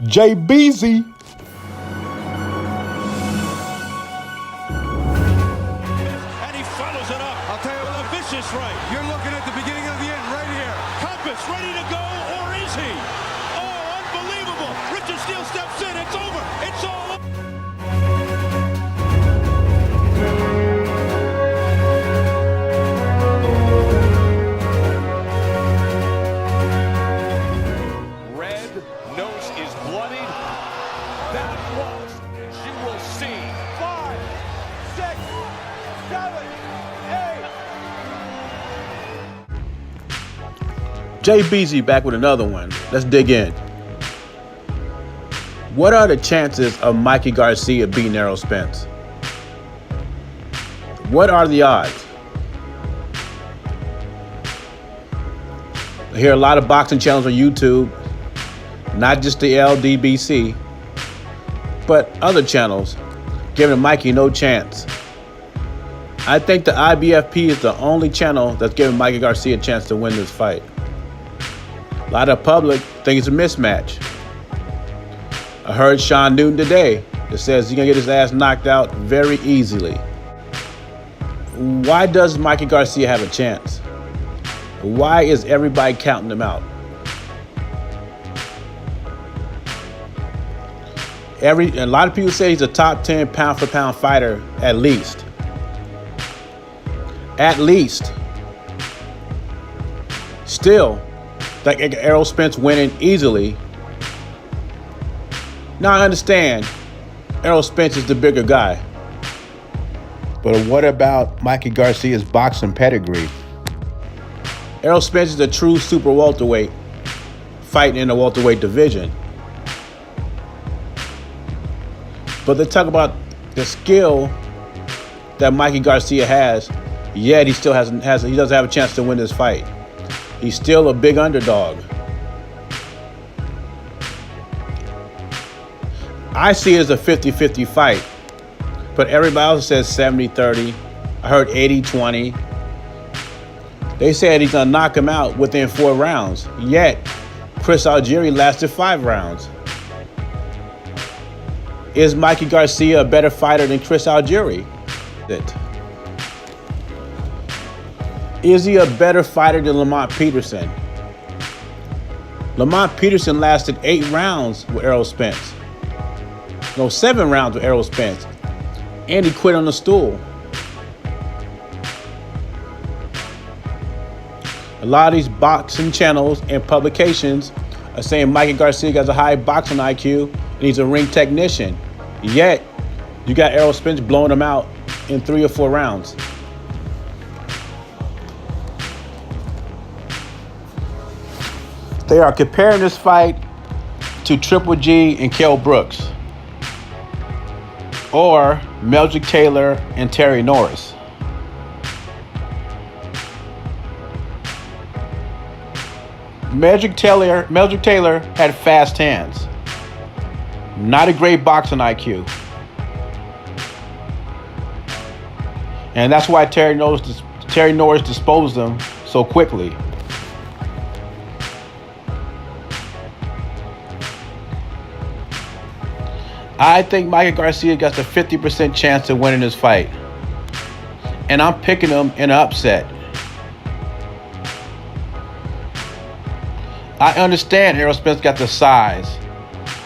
JBZ. And he follows it up. I'll tell you with what, a vicious right. you're looking at the beginning of the end right here. Compass ready to go, or is he? Oh, unbelievable. Richard Steele steps in. It's over. It's all over. Red nose is bloodied. That was, you will see. 5, 6, 7, 8. JBZ back with another one. Let's dig in. What are the chances of Mikey Garcia beating Errol Spence? What are the odds? I hear a lot of boxing channels on YouTube, not just the LDBC, but other channels giving Mikey no chance. I think the IBFP is the only channel that's giving Mikey Garcia a chance to win this fight. A lot of the public think it's a mismatch. I heard Sean Newton today that says he's going to get his ass knocked out very easily. Why does Mikey Garcia have a chance? Why is everybody counting him out? A lot of people say he's a top 10 pound for pound fighter at least. At least. Still, like Errol Spence winning easily. Now I understand Errol Spence is the bigger guy. But what about Mikey Garcia's boxing pedigree? Errol Spence is a true super welterweight fighting in the welterweight division. But they talk about the skill that Mikey Garcia has, yet he still he doesn't have a chance to win this fight. He's still a big underdog. I see it as a 50-50 fight, but everybody else says 70-30. I heard 80-20. They said he's gonna knock him out within 4 rounds, yet Chris Algieri lasted 5 rounds. Is Mikey Garcia a better fighter than Chris Algieri? Is he a better fighter than Lamont Peterson? Lamont Peterson lasted 8 rounds with Errol Spence. No, 7 rounds with Errol Spence. And he quit on the stool. A lot of these boxing channels and publications are saying Mikey Garcia has a high boxing IQ and he's a ring technician. Yet, you got Errol Spence blowing him out in 3 or 4 rounds. They are comparing this fight to Triple G and Kell Brooks, or Meldrick Taylor and Terry Norris. Meldrick Taylor had fast hands. Not a great boxing IQ. And that's why Terry Norris disposed him so quickly. I think Mikey Garcia got the 50% chance of winning this fight. And I'm picking him in an upset. I understand Errol Spence got the size.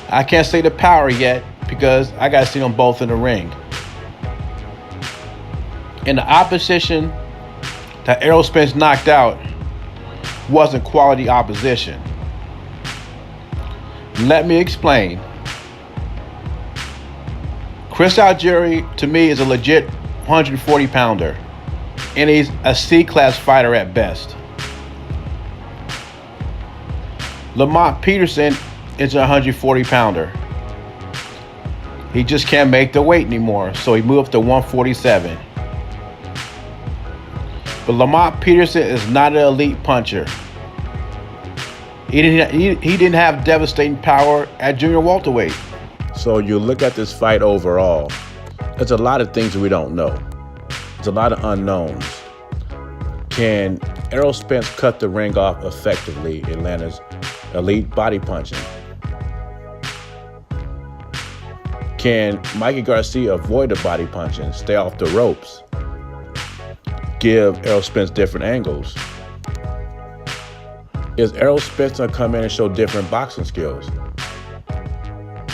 I can't say the power yet because I got to see them both in the ring. And the opposition that Errol Spence knocked out wasn't quality opposition. Let me explain. Chris Algieri, to me, is a legit 140-pounder, and he's a C-class fighter at best. Lamont Peterson is a 140-pounder. He just can't make the weight anymore, so he moved up to 147. But Lamont Peterson is not an elite puncher. He didn't have devastating power at junior welterweight. So you look at this fight overall, there's a lot of things we don't know. There's a lot of unknowns. Can Errol Spence cut the ring off effectively in Atlanta's elite body punching? Can Mikey Garcia avoid the body punching, stay off the ropes, give Errol Spence different angles? Is Errol Spence going to come in and show different boxing skills?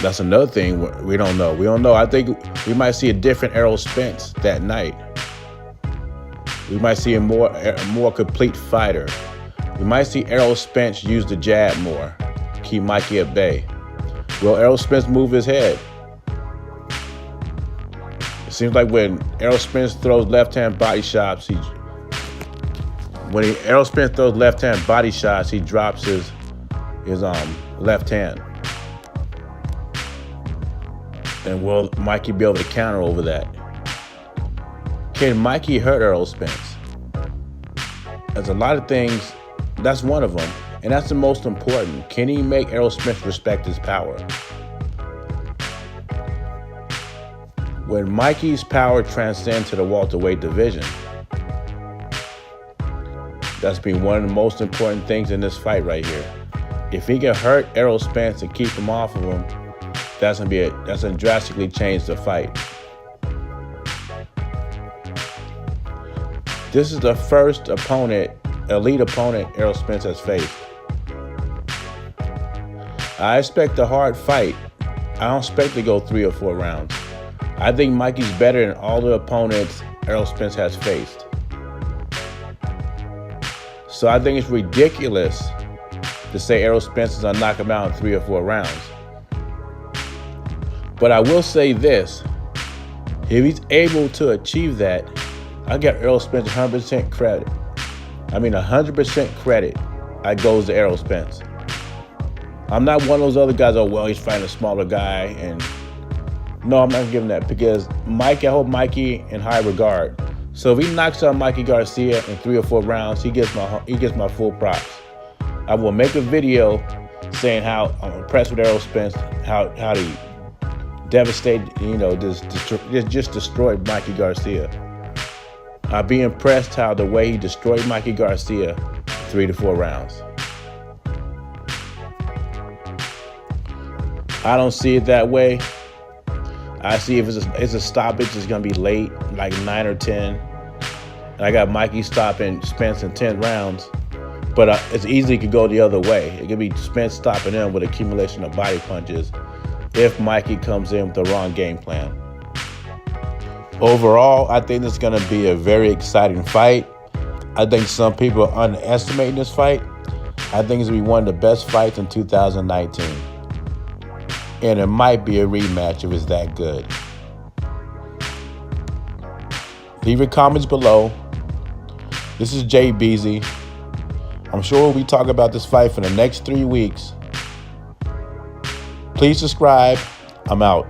That's another thing we don't know. We don't know. I think we might see a different Errol Spence that night. We might see a more complete fighter. We might see Errol Spence use the jab more, keep Mikey at bay. Will Errol Spence move his head? It seems like when Errol Spence throws left-hand body shots, he drops his left hand. And will Mikey be able to counter over that? Can Mikey hurt Errol Spence? There's a lot of things. That's one of them. And that's the most important. Can he make Errol Spence respect his power? When Mikey's power transcends to the welterweight division, that's been one of the most important things in this fight right here. If he can hurt Errol Spence and keep him off of him, that's gonna drastically change the fight. This is the first elite opponent Errol Spence has faced. I expect a hard fight. I don't expect to go 3 or 4 rounds. I think Mikey's better than all the opponents Errol Spence has faced. So I think it's ridiculous to say Errol Spence is gonna knock him out in 3 or 4 rounds. But I will say this, if he's able to achieve that, I give Errol Spence 100% credit. 100% credit goes to Errol Spence. I'm not one of those other guys, he's fighting a smaller guy. And no, I'm not giving that, because I hold Mikey in high regard. So if he knocks out Mikey Garcia in 3 or 4 rounds, he gets my full props. I will make a video saying how I'm impressed with Errol Spence, how he devastated, just destroyed Mikey Garcia. I'd be impressed how the way he destroyed Mikey Garcia 3 to 4 rounds. I don't see it that way. I see if it's a stoppage, it's gonna be late, like 9 or 10. And I got Mikey stopping Spence in 10 rounds. But it's easily could go the other way. It could be Spence stopping him with accumulation of body punches if Mikey comes in with the wrong game plan. Overall, I think this is going to be a very exciting fight. I think some people are underestimating this fight. I think it's going to be one of the best fights in 2019. And it might be a rematch if it's that good. Leave your comments below. This is Jay Beasy. I'm sure we'll be talking about this fight for the next 3 weeks. Please subscribe. I'm out.